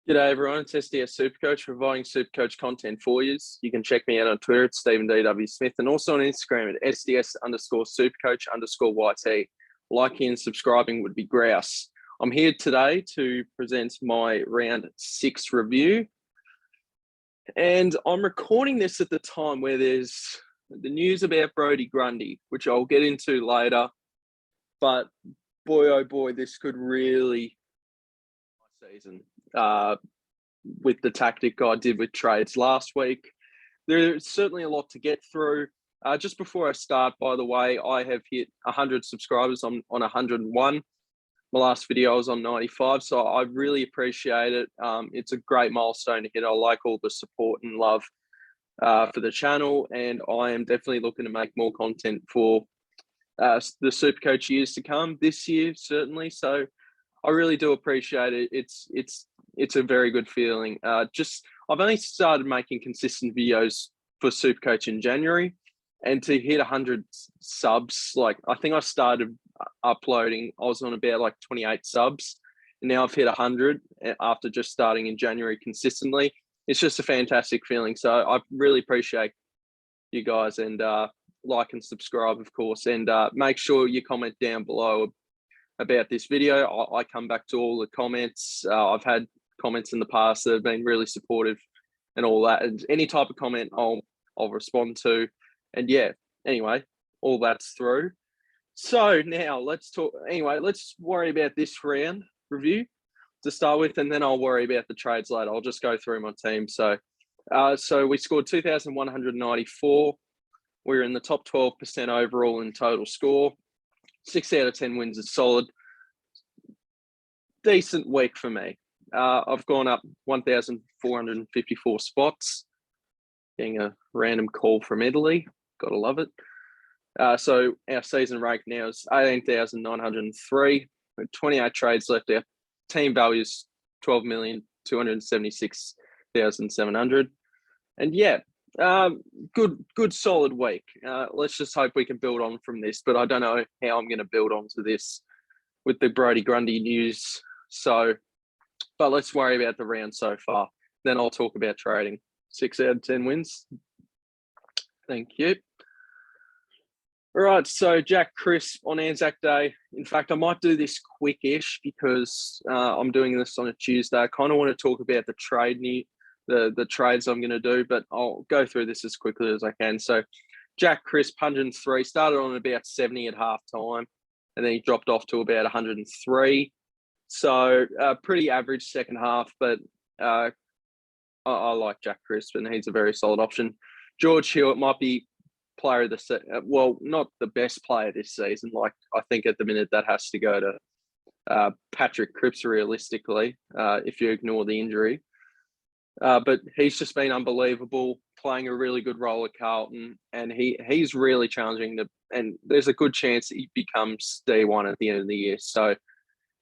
G'day everyone, it's SDS Supercoach, providing Supercoach content for you. You can check me out on Twitter at Stephen D.W. Smith and also on Instagram at SDS_Supercoach_YT. Liking and subscribing would be grouse. I'm here today to present my round 6 review. And I'm recording this at the time where there's the news about Brodie Grundy, which I'll get into later. But boy, oh boy, this could really season with the tactic I did with trades last week. There's certainly a lot to get through. Just before I start, by the way, I have hit 100 subscribers. I'm on 101. My last video I was on 95, so I really appreciate it. It's a great milestone to hit. I like all the support and love for the channel, and I am definitely looking to make more content for the Supercoach years to come. This year, certainly. So I really do appreciate it. It's a very good feeling. I've only started making consistent videos for Supercoach in January, and to hit 100 subs, like I think I started uploading, I was on about like 28 subs, and now I've hit 100 after just starting in January consistently. It's just a fantastic feeling. So I really appreciate you guys, and like and subscribe, of course, and make sure you comment down below about this video. I come back to all the comments. I've had comments in the past that have been really supportive and all that, and any type of comment I'll respond to. And yeah, anyway, all that's through. So now let's worry about this round review to start with, and then I'll worry about the trades later. I'll just go through my team. So we scored 2,194. We're in the top 12% overall in total score. 6 out of 10 wins is solid. Decent week for me. I've gone up 1,454 spots. Getting a random call from Italy. Gotta love it. So our season rank now is 18,903. With 28 trades left. Our team value is 12,276,700. And yeah, good solid week. Let's just hope we can build on from this, but I don't know how I'm going to build onto this with the Brodie Grundy news. So, but let's worry about the round so far. Then I'll talk about trading. 6 out of 10 wins. Thank you. All right, so Jack Crisp on Anzac Day. In fact, I might do this quick-ish because I'm doing this on a Tuesday. I kind of want to talk about the trade the trades I'm going to do, but I'll go through this as quickly as I can. So Jack Crisp, 103, started on about 70 at halftime, and then he dropped off to about 103. So pretty average second half, but I like Jack Crisp, and he's a very solid option. George Hewitt might be player of the well, not the best player this season. Like I think at the minute that has to go to Patrick Cripps realistically, if you ignore the injury. But he's just been unbelievable, playing a really good role at Carlton, and he's really challenging and there's a good chance he becomes D1 at the end of the year. So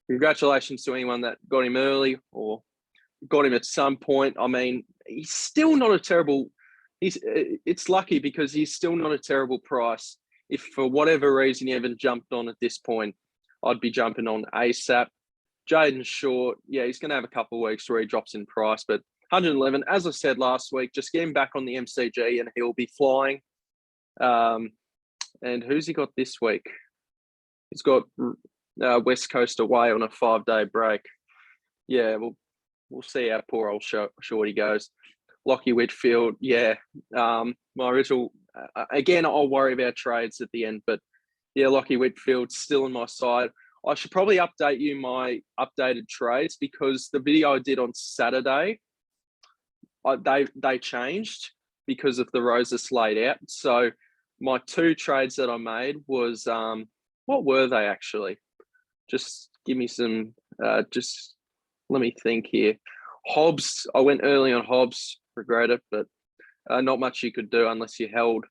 congratulations to anyone that got him early or got him at some point. I mean, he's still not a terrible. It's lucky because he's still not a terrible price. If for whatever reason you haven't jumped on at this point, I'd be jumping on ASAP. Jaden Short, yeah, he's going to have a couple of weeks where he drops in price, but 111, as I said last week, just get him back on the MCG and he'll be flying. And who's he got this week? He's got West Coast away on a 5-day break. Yeah, we'll see how poor old Shorty goes. Lockie Whitfield, yeah. My original, again, I'll worry about trades at the end, but yeah, Lockie Whitfield still on my side. I should probably update you my updated trades because the video I did on Saturday, they changed because of the Roses laid out. So my 2 trades that I made was, what were they actually? Just give me some, just let me think here. Hobbs, I went early on Hobbs, regret it, but not much you could do unless you held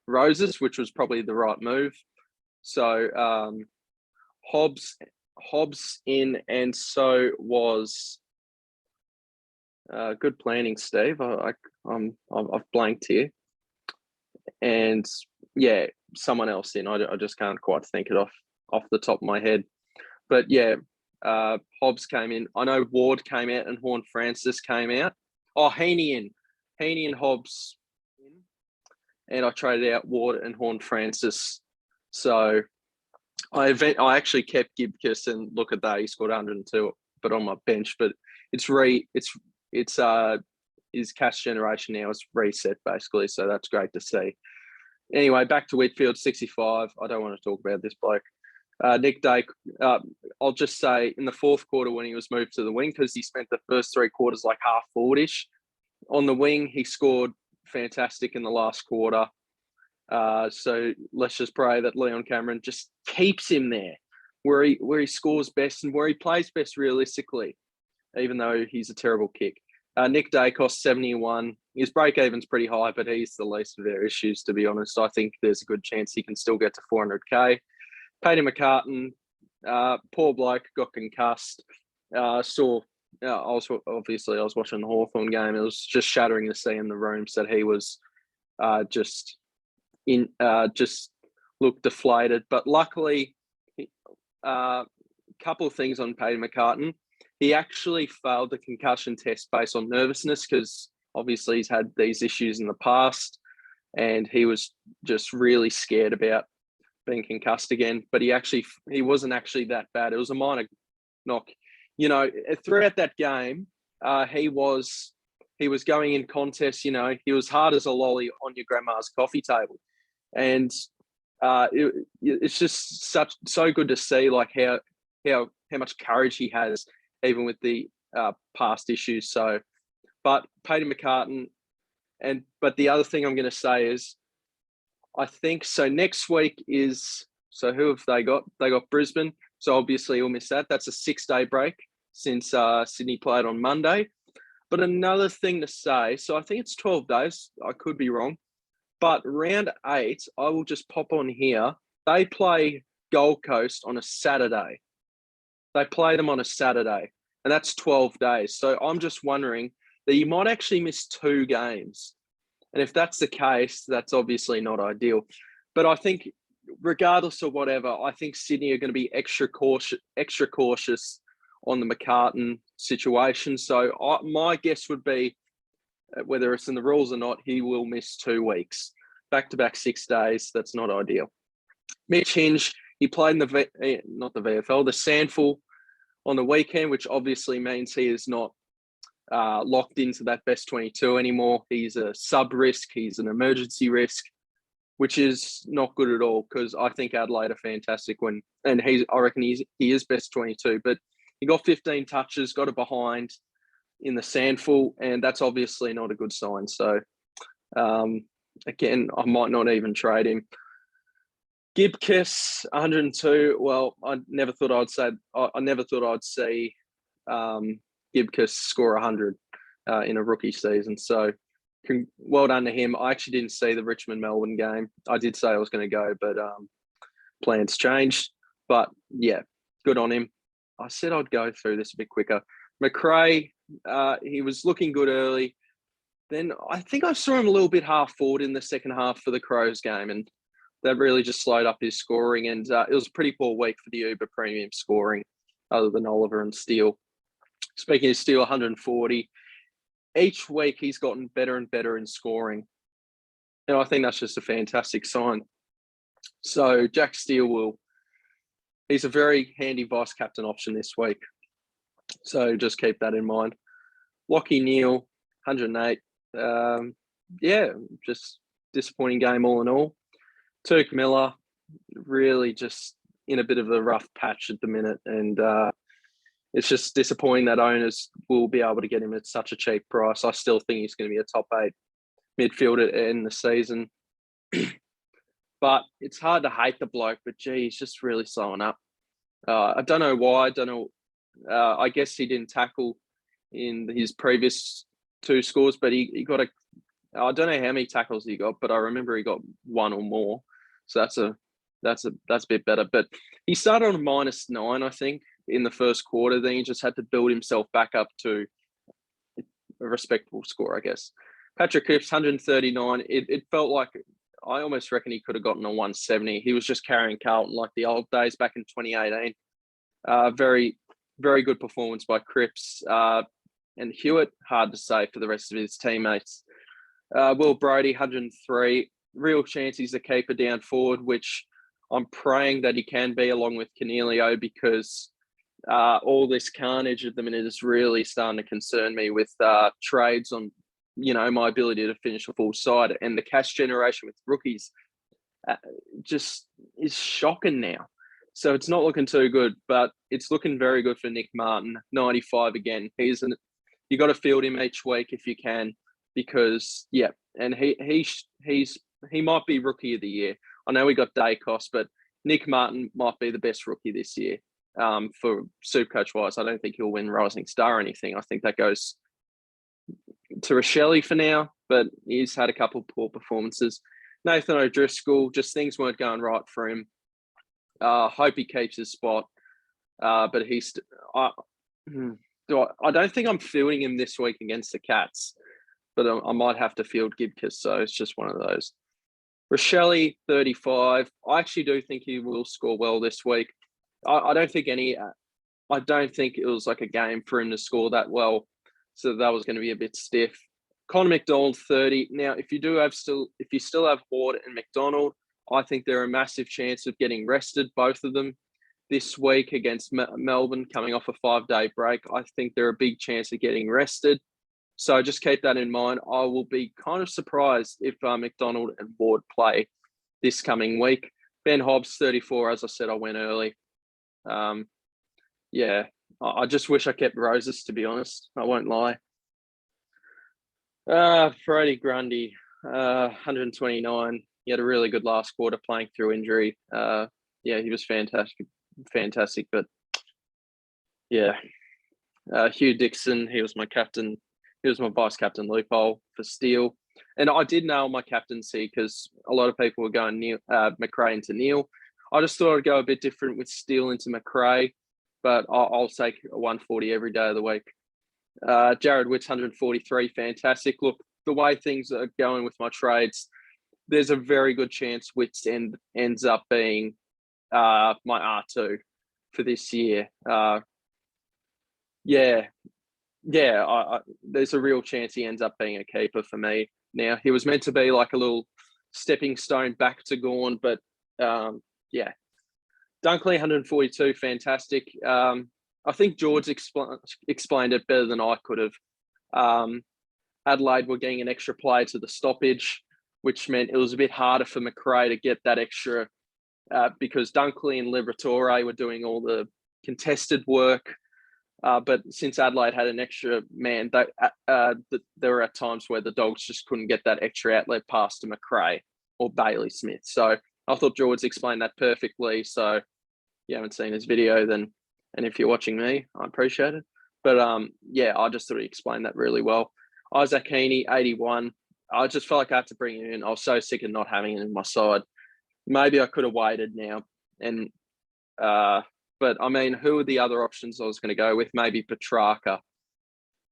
Roses, which was probably the right move. So Hobbs in, and so was good planning, Steve. I've blanked here, and yeah, someone else in. I just can't quite think it off the top of my head, but yeah, Hobbs came in. I know Ward came out and Horn Francis came out. Oh, Heaney and Hobbs in. And I traded out Ward and Horn Francis. So I actually kept Gibcus, and look at that, he scored 102, but on my bench. But his cash generation now is reset basically, so that's great to see. Anyway, back to Whitfield, 65. I don't want to talk about this bloke. Nick Dyke, I'll just say in the fourth quarter when he was moved to the wing, because he spent the first 3 quarters like half forward-ish. On the wing, he scored fantastic in the last quarter. So let's just pray that Leon Cameron just keeps him there where he scores best and where he plays best realistically, even though he's a terrible kick. Nick Day cost 71. His break-even's pretty high, but he's the least of their issues, to be honest. I think there's a good chance he can still get to 400K. Paddy McCartan, poor bloke, got concussed. I was watching the Hawthorn game. It was just shattering to see in the rooms that he was just looked deflated. But luckily, couple of things on Paddy McCartan. He actually failed the concussion test based on nervousness, because obviously he's had these issues in the past, and he was just really scared about being concussed again. But he wasn't actually that bad. It was a minor knock. Throughout that game, he was going in contests. He was hard as a lolly on your grandma's coffee table, and it's just so good to see like how much courage he has, even with the past issues. So, but Paddy McCartan, but the other thing I'm going to say is, I think so. Next week who have they got? They got Brisbane. So obviously he'll miss that. That's a 6-day break since Sydney played on Monday. But another thing to say, so I think it's 12 days. I could be wrong. But round 8, I will just pop on here. They play Gold Coast on a Saturday. They play them on a Saturday, and that's 12 days. So I'm just wondering that you might actually miss 2 games. And if that's the case, that's obviously not ideal. But I think regardless of whatever, I think Sydney are going to be extra cautious on the McCartan situation. So my guess would be, whether it's in the rules or not, he will miss 2 weeks. Back-to-back 6 days, that's not ideal. Mitch Hinge, he played in the VFL, the Sandful on the weekend, which obviously means he is not locked into that best 22 anymore. He's a sub-risk. He's an emergency risk, which is not good at all, because I think Adelaide are fantastic I reckon he is best 22, but he got 15 touches, got it behind in the Sandful, and that's obviously not a good sign. So, again, I might not even trade him. Gibcus, 102. Well, I never thought I'd see Gibcus score 100 in a rookie season. So, well done to him. I actually didn't see the Richmond-Melbourne game. I did say I was going to go, but plans changed. But, yeah, good on him. I said I'd go through this a bit quicker. McRae, he was looking good early. Then I think I saw him a little bit half forward in the second half for the Crows game, and that really just slowed up his scoring. And it was a pretty poor week for the Uber Premium scoring, other than Oliver and Steele. Speaking of Steele, 140. Each week he's gotten better and better in scoring. And I think that's just a fantastic sign. So Jack Steele he's a very handy vice captain option this week. So just keep that in mind. Lachie Neale, 108. Just disappointing game all in all. Turk Miller, really just in a bit of a rough patch at the minute. And it's just disappointing that owners will be able to get him at such a cheap price. I still think he's going to be a top 8 midfielder in the season. But it's hard to hate the bloke, but gee, he's just really slowing up. I don't know why. I guess he didn't tackle in his previous 2 scores, but he got I don't know how many tackles he got, but I remember he got 1 or more. So that's a bit better. But he started on a -9, I think, in the first quarter. Then he just had to build himself back up to a respectable score, I guess. Patrick Cripps, 139. It felt like, I almost reckon he could have gotten a 170. He was just carrying Carlton like the old days back in 2018. Very, very good performance by Cripps and Hewitt. Hard to say for the rest of his teammates. Will Brodie, 103. Real chance he's a keeper down forward, which I'm praying that he can be, along with Cornelio, because all this carnage at the minute is really starting to concern me with trades on, my ability to finish a full side, and the cash generation with rookies just is shocking now. So it's not looking too good, but it's looking very good for Nick Martin, 95 again. You got to field him each week if you can, because and he might be rookie of the year. I know we got Dyke, but Nick Martin might be the best rookie this year. For Supercoach wise, I don't think he'll win Rising Star or anything. I think that goes to Rochelle for now, but he's had a couple of poor performances. Nathan O'Driscoll, just things weren't going right for him. Hope he keeps his spot, but I don't think I'm fielding him this week against the Cats, but I might have to field Gibcus, so it's just one of those. Rochelle, 35. I actually do think he will score well this week. I don't think it was like a game for him to score that well, so that was going to be a bit stiff. Connor McDonald, 30. Now, if you still have Ward and McDonald, I think they're a massive chance of getting rested, both of them, this week against Melbourne, coming off a 5-day break. I think they're a big chance of getting rested. So just keep that in mind. I will be kind of surprised if McDonald and Ward play this coming week. Ben Hobbs, 34. As I said, I went early. I just wish I kept Roses, to be honest. I won't lie. Brody Grundy, 129. He had a really good last quarter playing through injury. He was fantastic. But Hugh Dixon, he was my captain. He was my vice captain loophole for Steele. And I did nail my captaincy because a lot of people were going McRae into Neil. I just thought I'd go a bit different with Steele into McRae, but I'll take a 140 every day of the week. Jared Witt's 143, fantastic. Look, the way things are going with my trades, there's a very good chance Witts ends up being my R2 for this year. There's a real chance he ends up being a keeper for me. Now, he was meant to be like a little stepping stone back to Gawn, but Dunkley, 142, fantastic. I think George explained it better than I could have. Adelaide were getting an extra play to the stoppage, which meant it was a bit harder for McRae to get that extra because Dunkley and Liberatore were doing all the contested work. But since Adelaide had an extra man, there were at times where the Dogs just couldn't get that extra outlet pass to McRae or Bailey Smith. So I thought George explained that perfectly. So if you haven't seen his video, then, and if you're watching me, I appreciate it. But I just thought he explained that really well. Isaac Heaney, 81. I just felt like I had to bring him in. I was so sick of not having him in my side. Maybe I could have waited now. But I mean, who are the other options I was going to go with? Maybe Petrarca.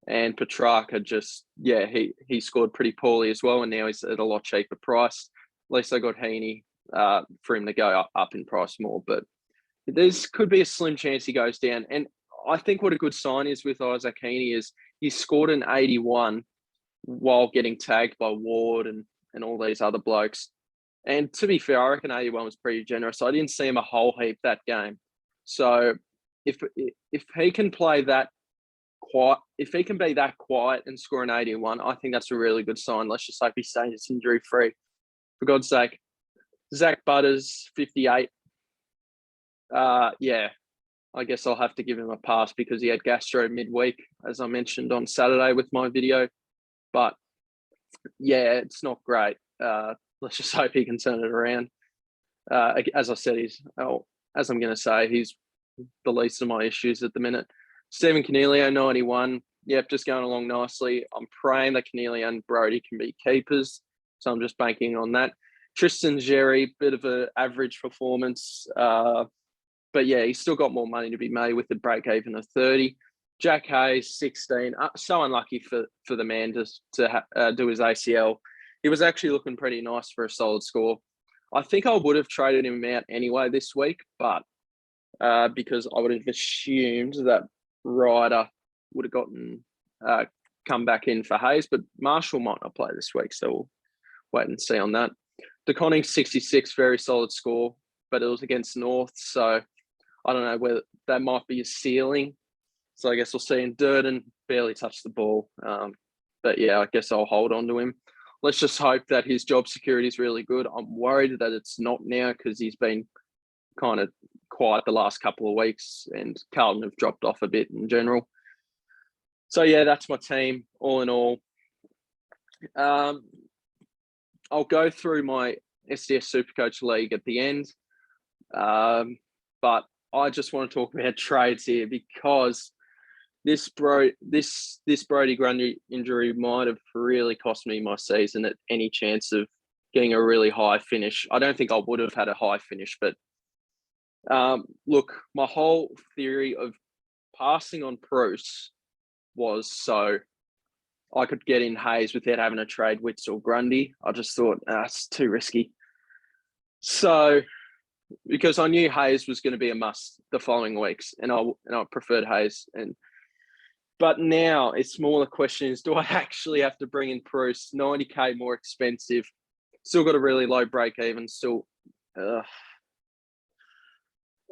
And Petrarca just, he scored pretty poorly as well. And now he's at a lot cheaper price. At least I got Heaney for him to go up in price more. But there's could be a slim chance he goes down. And I think what a good sign is with Isaac Heaney is he scored an 81 while getting tagged by Ward and all these other blokes. And to be fair, I reckon 81 was pretty generous. I didn't see him a whole heap that game. So if he can play that quiet, if he can be that quiet and score an 81, I think that's a really good sign. Let's just hope he stays injury free. For God's sake. Zach Butters, 58. I guess I'll have to give him a pass because he had gastro midweek, as I mentioned on Saturday with my video. But it's not great. Let's just hope he can turn it around. As I said, as I'm going to say, he's the least of my issues at the minute. Stephen Cornelio, 91. Yep, just going along nicely. I'm praying that Cornelio and Brodie can be keepers, so I'm just banking on that. Tristan Jerry, bit of an average performance. But he's still got more money to be made with the break even of 30. Jack Hayes, 16. So unlucky for the man to do his ACL. He was actually looking pretty nice for a solid score. I think I would have traded him out anyway this week, but because I would have assumed that Ryder would have gotten come back in for Hayes, but Marshall might not play this week, so we'll wait and see on that. DeConning 66, very solid score, but it was against North, so I don't know whether that might be a ceiling. So I guess we'll see. And Durden barely touched the ball, but yeah, I guess I'll hold on to him. Let's just hope that his job security is really good. I'm worried that it's not now because he's been kind of quiet the last couple of weeks, and Carlton have dropped off a bit in general. So yeah, that's my team all in all. I'll go through my SDS Supercoach league at the end, but I just want to talk about trades here because this Brodie Grundy injury might have really cost me my season at any chance of getting a really high finish. I don't think I would have had a high finish, but look, my whole theory of passing on Bruce was so I could get in Hayes without having to trade Witts or Grundy. I just thought, it's too risky. So, because I knew Hayes was going to be a must the following weeks, and I preferred Hayes. But now it's more the question is, do I actually have to bring in Bruce? 90K more expensive. Still got a really low break even. Still, yeah,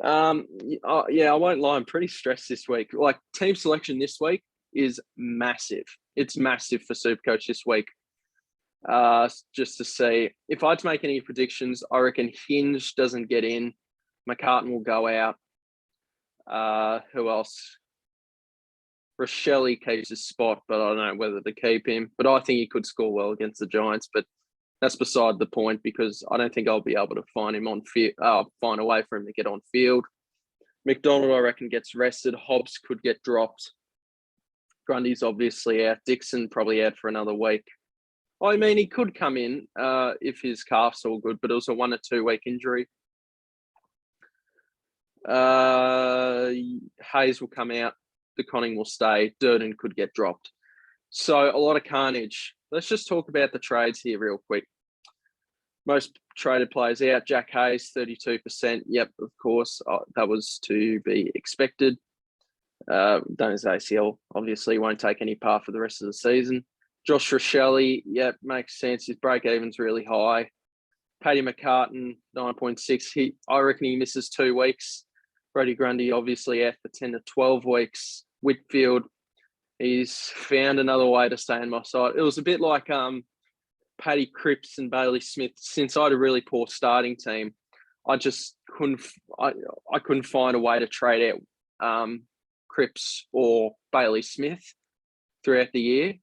I won't lie. I'm pretty stressed this week. Like, team selection this week is massive. It's massive for Supercoach this week. Just to see if I had to make any predictions, I reckon Hinge doesn't get in. McCartan will go out. Who else? Rochelle keeps his spot, but I don't know whether to keep him. But I think he could score well against the Giants. But that's beside the point because I don't think I'll be able to find him on find a way for him to get on field. McDonald, I reckon, gets rested. Hobbs could get dropped. Grundy's obviously out. Dixon probably out for another week. I mean, he could come in if his calf's all good, but it was a 1 or 2 week injury. Hayes will come out. DeConning will stay. Durden could get dropped. So a lot of carnage. Let's just talk about the trades here real quick. Most traded players out. Jack Hayes, 32%. Yep, of course. That was to be expected. Done his ACL. Obviously won't take any part for the rest of the season. Josh Rochelle, yep, makes sense. His break even's really high. Paddy McCartan, 9.6. I reckon he misses 2 weeks. Brodie Grundy obviously out for 10 to 12 weeks. Whitfield, he's found another way to stay in my side. It was a bit like Paddy Cripps and Bailey Smith. Since I had a really poor starting team, I just couldn't. I couldn't find a way to trade out Cripps or Bailey Smith throughout the year.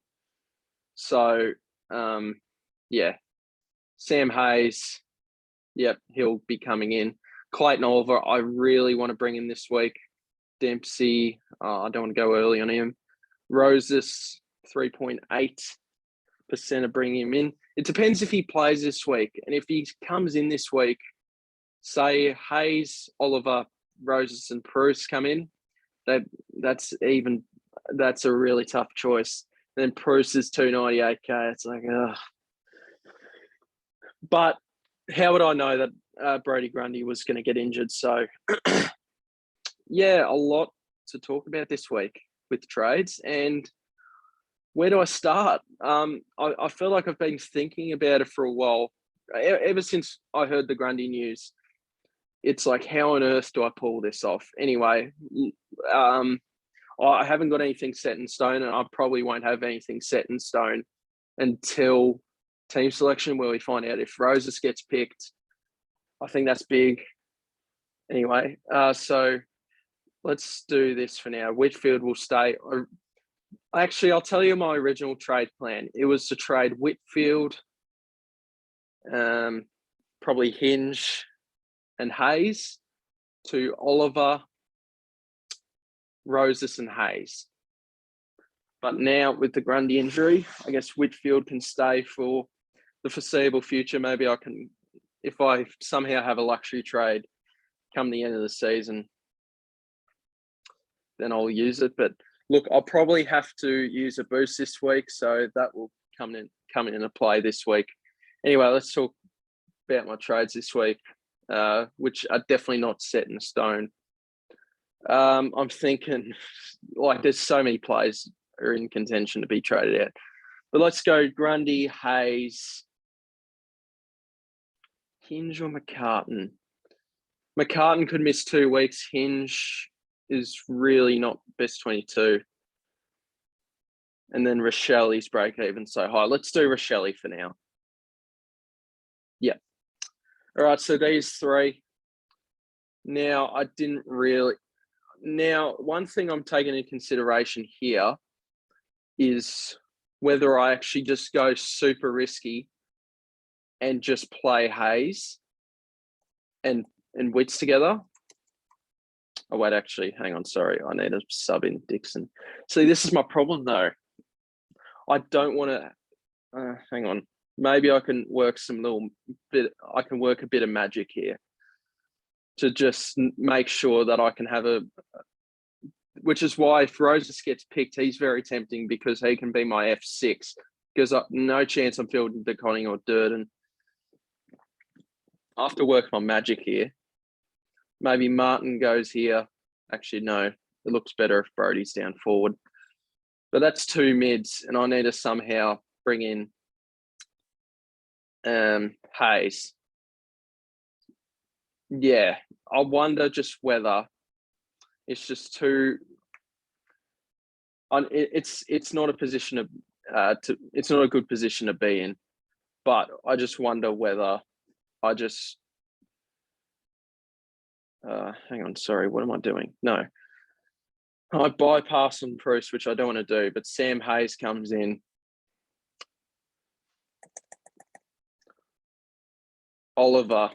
So yeah, Sam Hayes, yep, he'll be coming in. Clayton Oliver, I really want to bring in this week. Dempsey, I don't want to go early on him. Roses, 3.8% of bringing him in. It depends if he plays this week. And if he comes in this week, say Hayes, Oliver, Roses and Bruce come in, that's a really tough choice. Then Bruce is 298K. It's like, ugh. But how would I know that Brodie Grundy was going to get injured? So, yeah, a lot to talk about this week with trades. And where do I start? I feel like I've been thinking about it for a while. Ever since I heard the Grundy news, it's like, how on earth do I pull this off? Anyway, I haven't got anything set in stone, and I probably won't have anything set in stone until team selection, where we find out if Roses gets picked. I think that's big. Anyway, so let's do this for now. Whitfield will stay. Actually, I'll tell you my original trade plan. It was to trade Whitfield, probably Hinge and Hayes, to Oliver, Roses and Hayes. But now with the Grundy injury, I guess Whitfield can stay for the foreseeable future. Maybe I can, if I somehow have a luxury trade come the end of the season, then I'll use it. But look, I'll probably have to use a boost this week, so that will come into play this week. Anyway, let's talk about my trades this week, which are definitely not set in stone. I'm thinking, like, there's so many players are in contention to be traded out. But let's go Grundy, Hayes, Hinge or McCartan. McCartan could miss 2 weeks. Hinge is really not best 22. And then Rochelle's break even so high. Let's do Rochelle for now. Yeah. All right, so these 3. Now, I didn't really... Now, one thing I'm taking into consideration here is whether I actually just go super risky and just play Hayes and Wits together. Oh, wait, actually, hang on. Sorry, I need a sub in Dixon. See, this is my problem, though. I don't want to... hang on. Maybe I can work I can work a bit of magic here to just make sure that I can have which is why if Roses gets picked, he's very tempting because he can be my F6 because no chance I'm fielding DeConning or Durden. I have to work my magic here. Maybe Martin goes here. Actually, no, it looks better if Brody's down forward. But that's 2 mids, and I need to somehow bring in Hayes. Yeah, I wonder just whether it's just too. It's not a position of it's not a good position to be in, but I just wonder whether I just. Hang on, sorry, what am I doing? No, I bypass on Bruce, which I don't want to do, but Sam Hayes comes in. Oliver,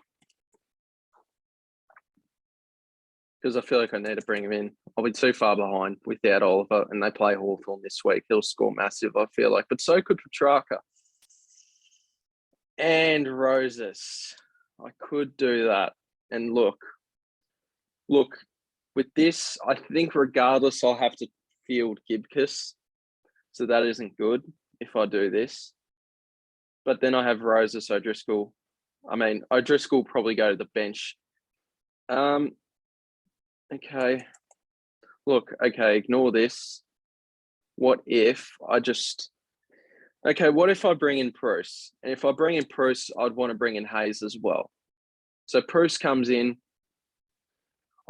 because I feel like I need to bring him in. I'll be too far behind without Oliver, and they play Hawthorn this week. He'll score massive, I feel like, but so could Petrarca. And Roses. I could do that. And look, with this, I think regardless, I'll have to field Gibcus. So that isn't good if I do this. But then I have Roses, O'Driscoll. I mean, O'Driscoll probably go to the bench. Okay. Look, okay, ignore this. What if I just... Okay, what if I bring in Bruce? And if I bring in Bruce, I'd want to bring in Hayes as well. So Bruce comes in.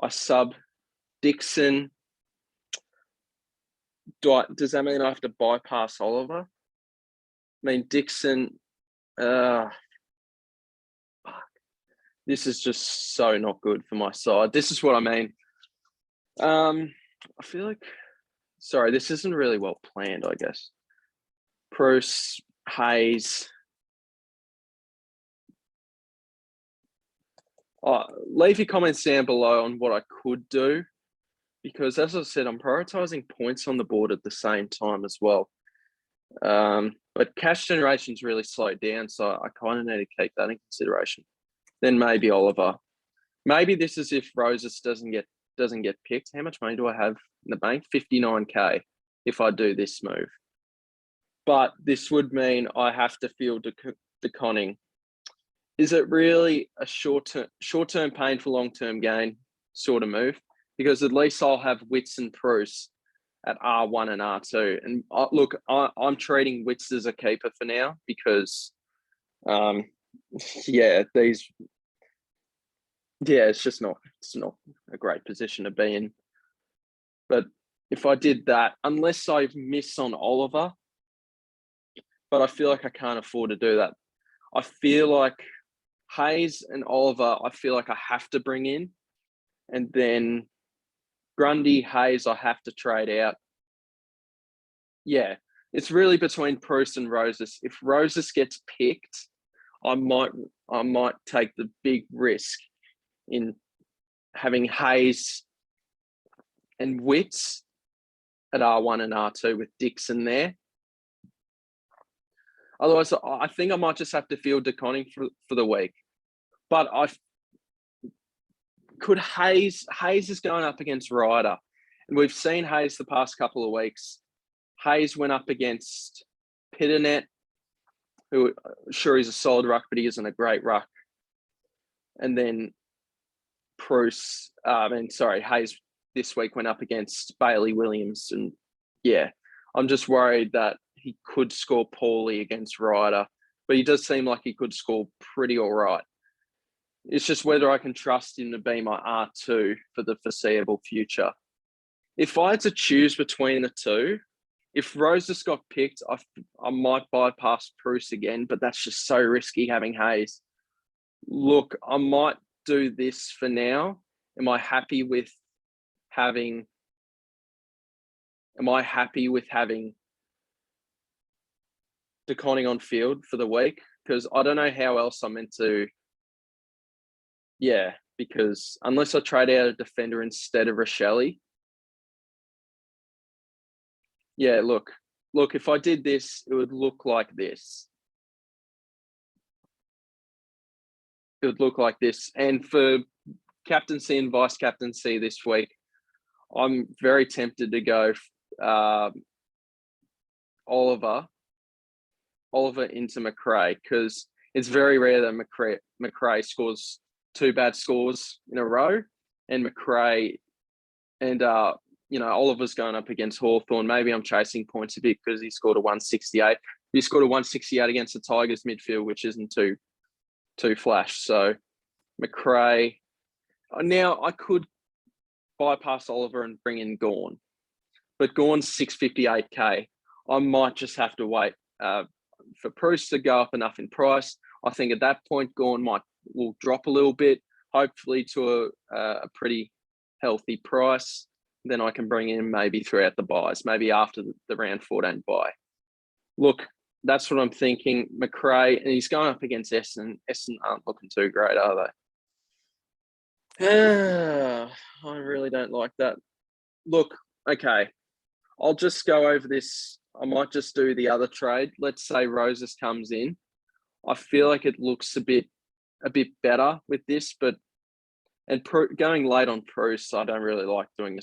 I sub Dixon. Does that mean I have to bypass Oliver? I mean, Dixon... This is just so not good for my side. This is what I mean. I feel like... Sorry, this isn't really well planned, I guess. Bruce, Hayes. Leave your comments down below on what I could do. Because as I said, I'm prioritizing points on the board at the same time as well. But cash generation's really slowed down, so I kind of need to keep that in consideration. Then maybe Oliver. Maybe this is if Roses doesn't get picked. How much money do I have in the bank? 59K if I do this move. But this would mean I have to field DeConning. Is it really a short-term pain for long-term gain sort of move? Because at least I'll have Wits and Bruce at R1 and R2. And look, I'm treating Wits as a keeper for now because, it's not a great position to be in. But if I did that, unless I miss on Oliver, but I feel like I can't afford to do that. I feel like Hayes and Oliver, I feel like I have to bring in. And then Grundy, Hayes, I have to trade out. Yeah, it's really between Bruce and Roses. If Roses gets picked, I might take the big risk in having Hayes and Wits at R1 and R2 with Dixon there. Otherwise, I think I might just have to field DeConning for the week. But Hayes is going up against Ryder. And we've seen Hayes the past couple of weeks. Hayes went up against Pitternet, who sure he's a solid ruck, but he isn't a great ruck. And then Hayes this week went up against Bailey Williams. And yeah, I'm just worried that he could score poorly against Ryder, but he does seem like he could score pretty all right. It's just whether I can trust him to be my R2 for the foreseeable future. If I had to choose between the two, if Roses got picked, I might bypass Bruce again, but that's just so risky having Hayes. Look, I might do this for now. Am I happy with having DeConning on field for the week? Because I don't know how else I'm meant to. Yeah, because unless I trade out a defender instead of Rochelle. Yeah, look, if I did this, it would look like this. It would look like this. And for captaincy and vice captaincy this week, I'm very tempted to go Oliver into McRae, because it's very rare that McRae scores 2 bad scores in a row, and McRae and Oliver's going up against Hawthorn. Maybe I'm chasing points a bit because he scored a 168. He scored a 168 against the Tigers midfield, which isn't too flash. So McRae. Now I could bypass Oliver and bring in Gawn, but Gawn's 658k. I might just have to wait for Bruce to go up enough in price. I think at that point Gawn will drop a little bit, hopefully to a pretty healthy price. Then I can bring in maybe throughout the buys, maybe after the round 14 buy. Look, that's what I'm thinking. McRae, and he's going up against Essendon. Essendon aren't looking too great, are they? I really don't like that. Look, okay, I'll just go over this. I might just do the other trade. Let's say Roses comes in. I feel like it looks a bit better with this, but going late on Bruce, I don't really like doing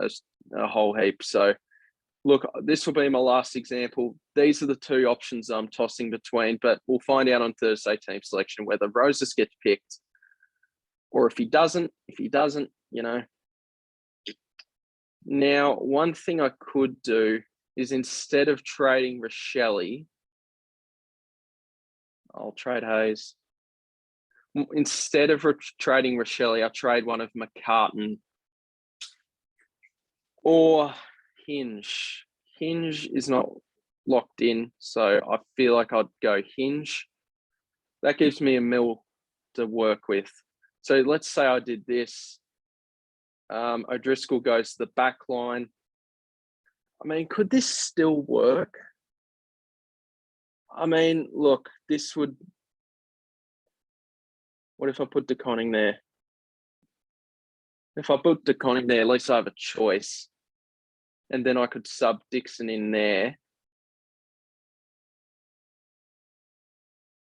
a whole heap. So, look, this will be my last example. These are the 2 options I'm tossing between, but we'll find out on Thursday team selection whether Roses gets picked or if he doesn't. If he doesn't, Now, one thing I could do is instead of trading Rochelle, I'll trade Hayes. Instead of trading Rochelle, I'll trade one of McCartan or Hinge. Hinge is not locked in, so I feel like I'd go Hinge. That gives me $1 million to work with. So let's say I did this. O'Driscoll goes to the back line. I mean, could this still work? I mean, look, this would... What if I put DeConning there? If I put DeConning there, at least I have a choice. And then I could sub Dixon in there.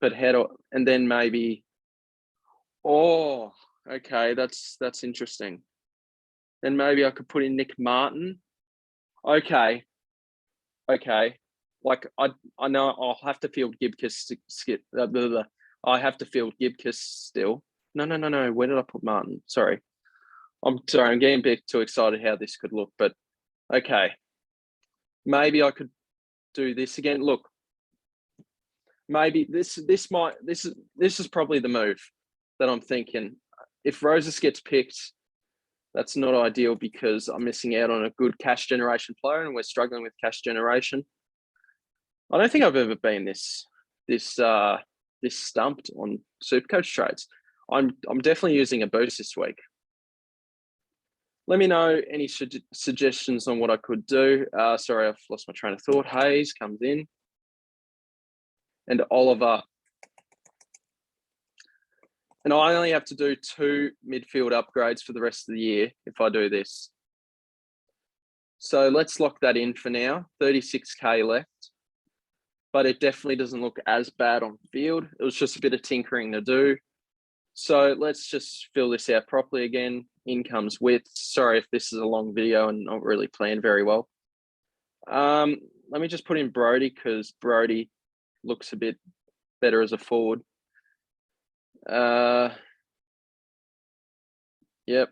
But and then maybe... Oh, okay, that's interesting. Then maybe I could put in Nick Martin. Okay. Like, I know I'll have to field Gibcus I have to field Gibcus still. No. Where did I put Martin? Sorry. I'm getting a bit too excited how this could look, but okay. Maybe I could do this again. Look, maybe this is probably the move that I'm thinking. If Roses gets picked, that's not ideal because I'm missing out on a good cash generation player, and we're struggling with cash generation. I don't think I've ever been this stumped on Supercoach trades. I'm definitely using a boost this week. Let me know any suggestions on what I could do. Sorry, I've lost my train of thought. Hayes comes in. And Oliver. And I only have to do 2 midfield upgrades for the rest of the year if I do this. So let's lock that in for now. 36k left. But it definitely doesn't look as bad on field. It was just a bit of tinkering to do. So let's just fill this out properly again. In comes width. Sorry if this is a long video and not really planned very well. Let me just put in Brody because Brody looks a bit better as a forward. Yep,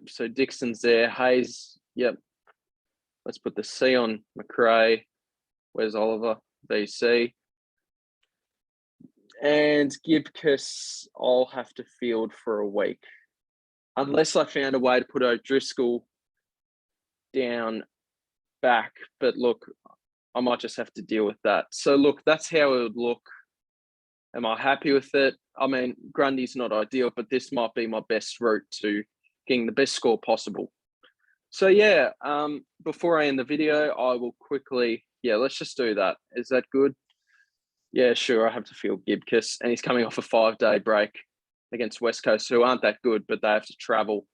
so Dixon's there. Hayes Yep. Let's put the C on McRae. Where's Oliver? VC. And Gibcus, I'll have to field for a week. Unless I found a way to put O'Driscoll down back. But look, I might just have to deal with that. So look, that's how it would look. Am I happy with it? I mean, Grundy's not ideal, but this might be my best route to getting the best score possible. So yeah, before I end the video, I will quickly, let's just do that. Is that good? Yeah, sure. I have to field Gibcus, and he's coming off a 5-day break against West Coast, who aren't that good, but they have to travel.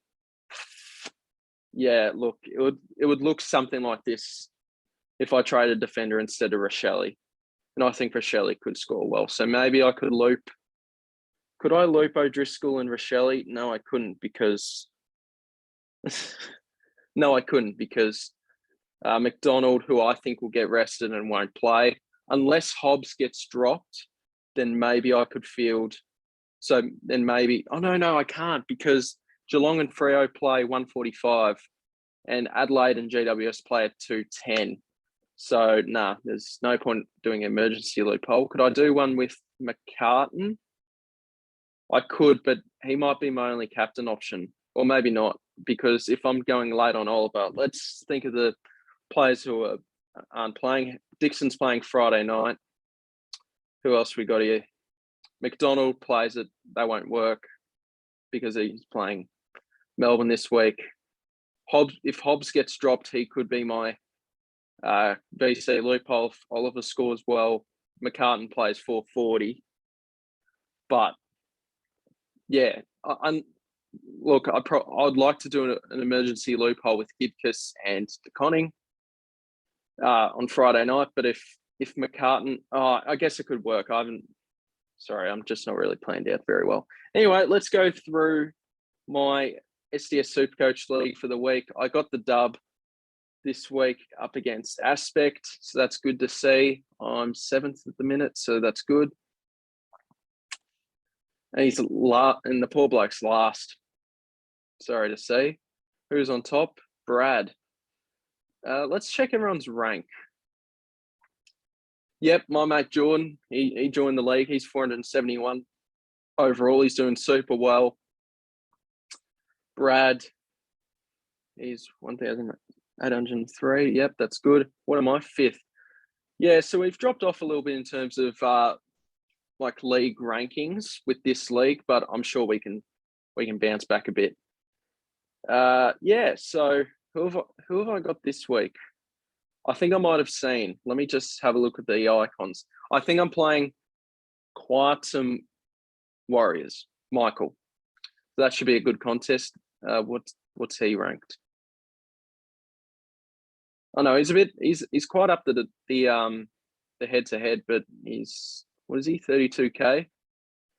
Yeah, look, it would look something like this if I traded a defender instead of Rochelle. And I think Rochelle could score well. So maybe I could loop. Could I loop O'Driscoll and Rochelle? No, I couldn't because McDonald, who I think will get rested and won't play. Unless Hobbs gets dropped, then maybe I could field. So then maybe, no, I can't because Geelong and Freo play 1:45 and Adelaide and GWS play at 2:10. So, there's no point doing an emergency loophole. Could I do one with McCartan? I could, but he might be my only captain option. Or maybe not, because if I'm going late on Oliver, let's think of the players who aren't playing. Dixon's playing Friday night. Who else we got here? McDonald plays it. They won't work because he's playing Melbourne this week. If Hobbs gets dropped, he could be my VC loophole. If Oliver scores well, McCartan plays 440. But yeah, look, I'd like to do an emergency loophole with Gibcus and DeConning on Friday night. But if McCartan, I guess it could work. I'm just not really planned out very well. Anyway, let's go through my SDS Supercoach League for the week. I got the dub this week up against Aspect, so that's good to see. I'm 7th at the minute, so that's good. And and the poor bloke's last. Sorry to see. Who's on top? Brad. Let's check everyone's rank. Yep, my mate Jordan, he joined the league. He's 471 overall. He's doing super well. Brad, he's 1,803. Yep, that's good. What am I? 5th. Yeah, so we've dropped off a little bit in terms of like league rankings with this league, but I'm sure we can bounce back a bit. Yeah, so who have I got this week? I think I might have seen. Let me just have a look at the icons. I think I'm playing quite some Warriors. Michael. So that should be a good contest. What's he ranked? Oh no, he's quite up to the head-to-head, but he's, what is he, 32k?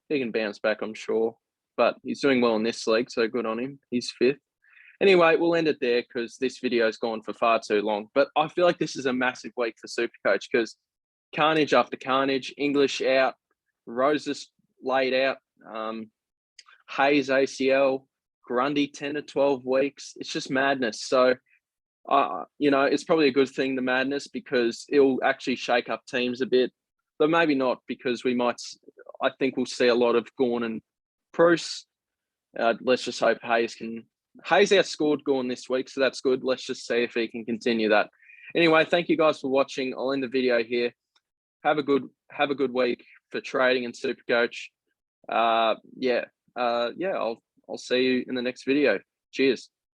He can bounce back, I'm sure. But he's doing well in this league, so good on him. He's 5th. Anyway, we'll end it there because this video's gone for far too long. But I feel like this is a massive week for Supercoach because Carnage after Carnage, English out, Roses laid out, Hayes ACL, Grundy 10 to 12 weeks. It's just madness. So, it's probably a good thing, the madness, because it'll actually shake up teams a bit. But maybe not, because I think we'll see a lot of Gawn and Bruce. Let's just hope Hayes outscored Gawn this week, so that's good. Let's just see if he can continue that. Anyway, thank you guys for watching. I'll end the video here. Have a good week for trading and Supercoach. I'll see you in the next video. Cheers.